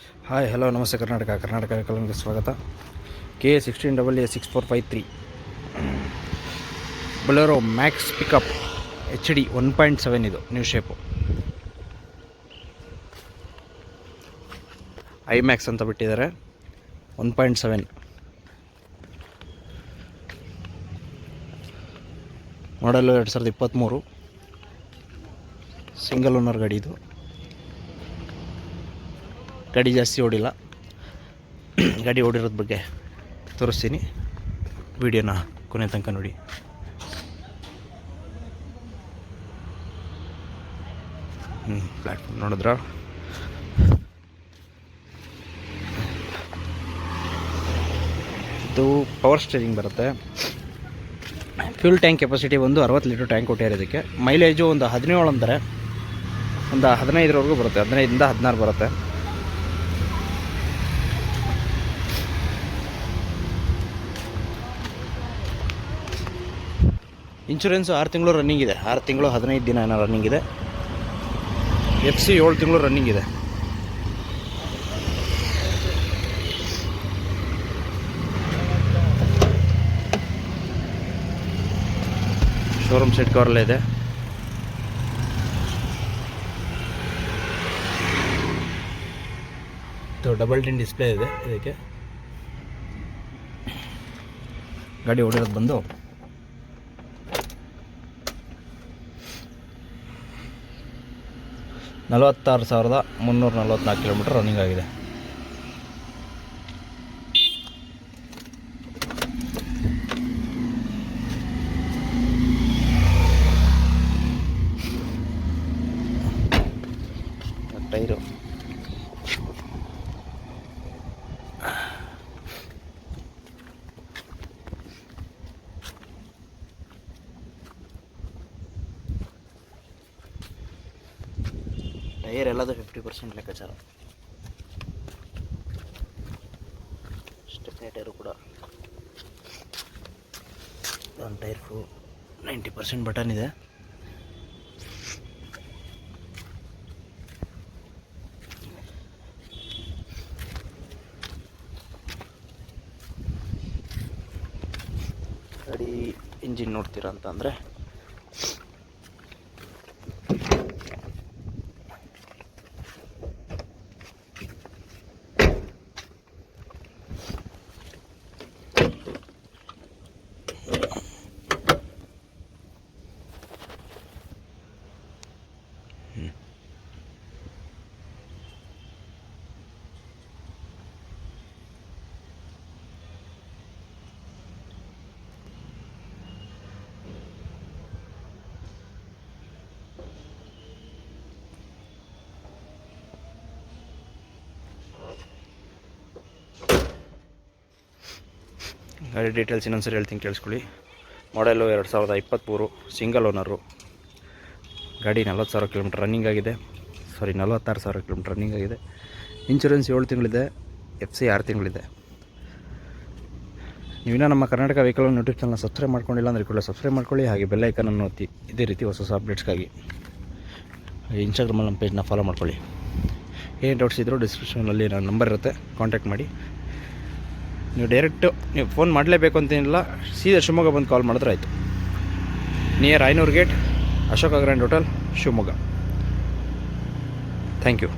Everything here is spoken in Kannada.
ಹಾಯ್ ಹಲೋ ನಮಸ್ತೆ ಕರ್ನಾಟಕ ವೆಹಿಕಲ್ಗೆ ಸ್ವಾಗತ. KA16AA6453 Bolero Max pickup HD 1.7 ಇದು ನ್ಯೂ ಶೇಪು ಐಮ್ಯಾಕ್ಸ್ ಅಂತ ಬಿಟ್ಟಿದ್ದಾರೆ. 1.7 ಮಾಡಲು 2023 ಸಿಂಗಲ್ ಓನರ್ ಗಾಡಿ. ಇದು ಗಾಡಿ ಜಾಸ್ತಿ ಓಡಿಲ್ಲ. ಗಾಡಿ ಓಡಿರೋದ್ರ ಬಗ್ಗೆ ತೋರಿಸ್ತೀನಿ, ವಿಡಿಯೋನ ಕೊನೆ ತನಕ ನೋಡಿ. ಪ್ಲ್ಯಾಟ್ಫಾರ್ಮ್ ನೋಡಿದ್ರ ಇದು ಪವರ್ ಸ್ಟೀರಿಂಗ್ ಬರುತ್ತೆ. ಫ್ಯೂಲ್ ಟ್ಯಾಂಕ್ ಕೆಪಾಸಿಟಿ ಒಂದು 60 ಲೀಟರ್ ಟ್ಯಾಂಕ್ ಕೊಟ್ಟಿದ್ದಾರೆ. ಇದಕ್ಕೆ ಮೈಲೇಜು ಒಂದು 17 ಅಂತಾರೆ, ಒಂದು 15ವರೆಗೂ ಬರುತ್ತೆ. 15ರಿಂದ 16 ಬರುತ್ತೆ. ಇನ್ಶೂರೆನ್ಸು 6 ತಿಂಗಳು ರನ್ನಿಂಗ್ ಇದೆ. 6 ತಿಂಗಳು 15 ದಿನ ಏನೋ ರನ್ನಿಂಗ್ ಇದೆ. FC 7 ತಿಂಗಳು ರನ್ನಿಂಗ್ ಇದೆ. ಶೋರೂಮ್ ಸೆಟ್ ಕವರಲ್ಲೇ ಇದೆ. ಡಬಲ್ ಟಿನ್ ಡಿಸ್ಪ್ಲೇ ಇದೆ. ಇದಕ್ಕೆ ಗಾಡಿ ಓಡಿರೋದು ಬಂದು 46,344 ಕಿಲೋಮೀಟರ್ ರನ್ನಿಂಗ್ ಆಗಿದೆ. ಟೈರು ಟೈರ್ ಎಲ್ಲದು 50% ಲೆಕ್ಕಾಚಾರ. ಸ್ಟೆಪ್ನಿ ಟೈರು ಕೂಡ ಒಂದು ಟೈರ್ 90% ಬಟನ್ ಇದೆ. ಗಾಡಿ ಇಂಜಿನ್ ನೋಡ್ತೀರಾ ಅಂತ ಅಂದರೆ ಗಾಡಿ ಡೀಟೇಲ್ಸ್ ಇನ್ನೊಂದ್ಸರಿ ಹೇಳ್ತೀನಿ ಕೇಳಿಸ್ಕೊಳ್ಳಿ. ಮಾಡೆಲು 2023 ಸಿಂಗಲ್ ಓನರು. ಗಾಡಿ 40,000 ಕಿಲೋಮೀಟರ್ ರನ್ನಿಂಗ್ ಆಗಿದೆ. 46,000 ಕಿಲೋಮೀಟರ್ ರನ್ನಿಂಗ್ ಆಗಿದೆ. ಇನ್ಶೂರೆನ್ಸ್ 7 ತಿಂಗಳಿದೆ. FC 6 ತಿಂಗಳಿದೆ. ನೀವಿನ್ನ ನಮ್ಮ Karnataka vehicle YouTube channel subscribe ಮಾಡ್ಕೊಂಡಿಲ್ಲ ಅಂದರೆ ಕೂಡ ಸಬ್ಸ್ಕ್ರೈಬ್ ಮಾಡ್ಕೊಳ್ಳಿ. ಹಾಗೆ ಬೆಲ್ ಐಕನನ್ನು ಒತ್ತಿ ಇದೇ ರೀತಿ ಹೊಸ ಅಪ್ಡೇಟ್ಸ್ಗಾಗಿ. ಇನ್ಸ್ಟಾಗ್ರಾಮಲ್ಲಿ ನಮ್ಮ ಪೇಜ್ನ ಫಾಲೋ ಮಾಡ್ಕೊಳ್ಳಿ. ಏನು ಡೌಟ್ಸ್ ಇದ್ದರೂ ಡಿಸ್ಕ್ರಿಪ್ಷನಲ್ಲಿ ನನ್ನ ನಂಬರ್ ಇರುತ್ತೆ, ಕಾಂಟ್ಯಾಕ್ಟ್ ಮಾಡಿ. ನೀವು ಡೈರೆಕ್ಟು ನೀವು ಫೋನ್ ಮಾಡಲೇಬೇಕು ಅಂತೇನಿಲ್ಲ, ಸೀದಾ ಶಿವಮೊಗ್ಗ ಬಂದು ಕಾಲ್ ಮಾಡಿದ್ರೆ ಆಯಿತು. ನಿಯರ್ ಐನೂರು gate, Ashoka grand hotel, Shivamogga. Thank you.